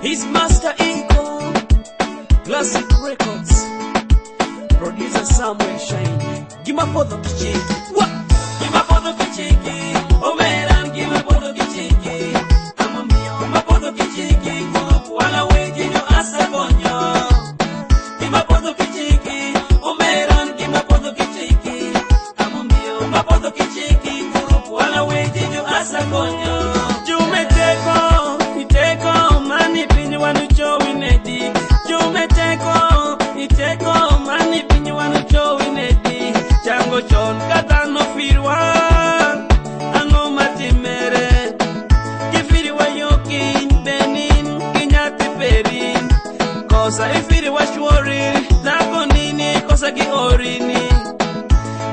His master ego, Classic Records, producer Samuel Shine. Gima podo kichiki, what? Gima podo kichiki, omeran gima podo kichiki. Amamio, gima podo kichiki, wala weji nyo asa konyo. Gima podo kichiki, omeran gima podo kichiki. Amamio, gima podo kichiki, wala weji nyo asa konyo. Chon kata no firwa ango matimere kifiriwa yokin benin kinyati perin kosa ifiriwa shwori nako nini kosa ki orini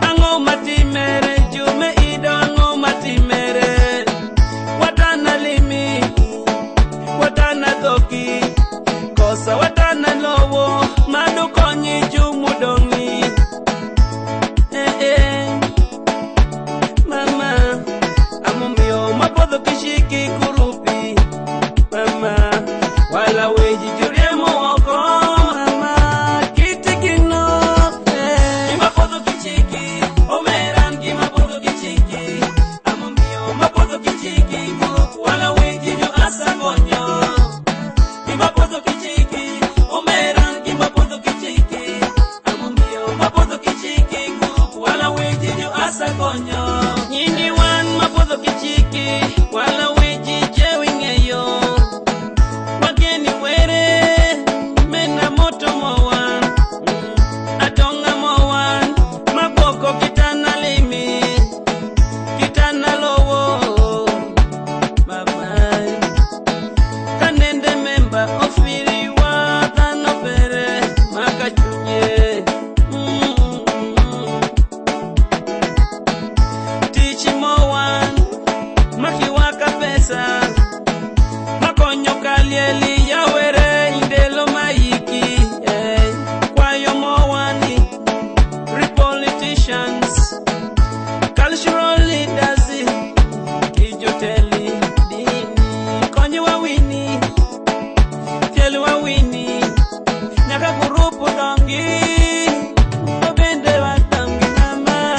ango matimere jume ido ango matimere watana limi watana doki kosa watana lowo madu konyi jumu dongi. Mama, amumio mapodho kishiki kurupi. Mama, wala weji juriemo wako. Mama, kitikino mapodho kichiki, omeran ki mapodho kichiki. Amumio mapodho kichiki kurupi, wala weji jo asa konyo. Mapodho kichiki, omeran ki mapodho kichiki. Amumio mapodho kichiki kurupi, wala weji jo asa konyo. Nyingi wan mapodho kichiki, wala weji jewingeyo. Wageni were, mena moto mowan, atonga mowan, maboko kitana limi, kitana lowo. Bye-bye. Kanende memba ofiri wa dhano pere, makachunye. Tichi mowan, makiwaka pesa, makonyo kalieli yawere indelo maiki. Kwayo mowani, politicians, cultural leaders, kijoteli dini, konyo wawini, fielu wawini, nyaka kurupu dongi. Mama,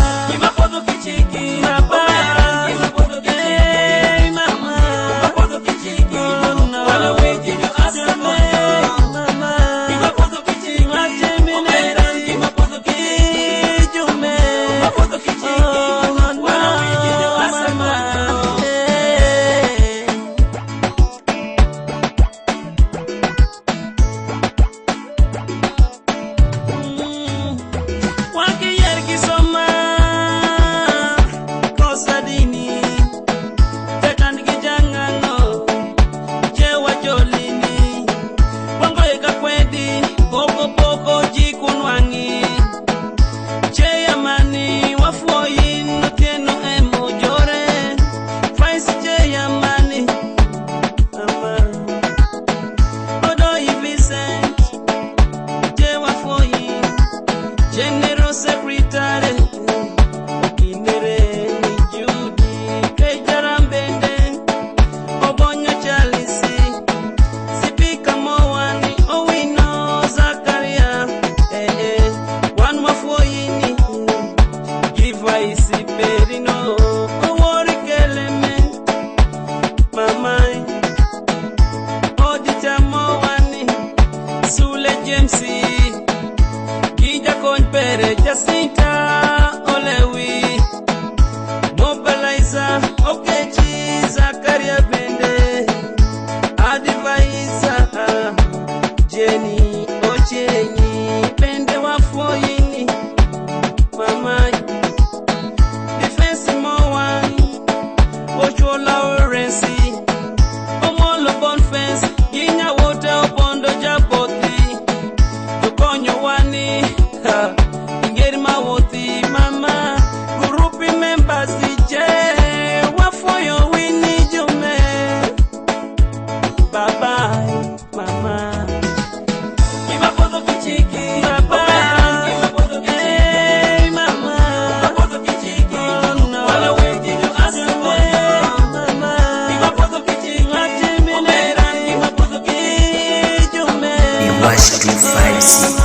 Wash 256.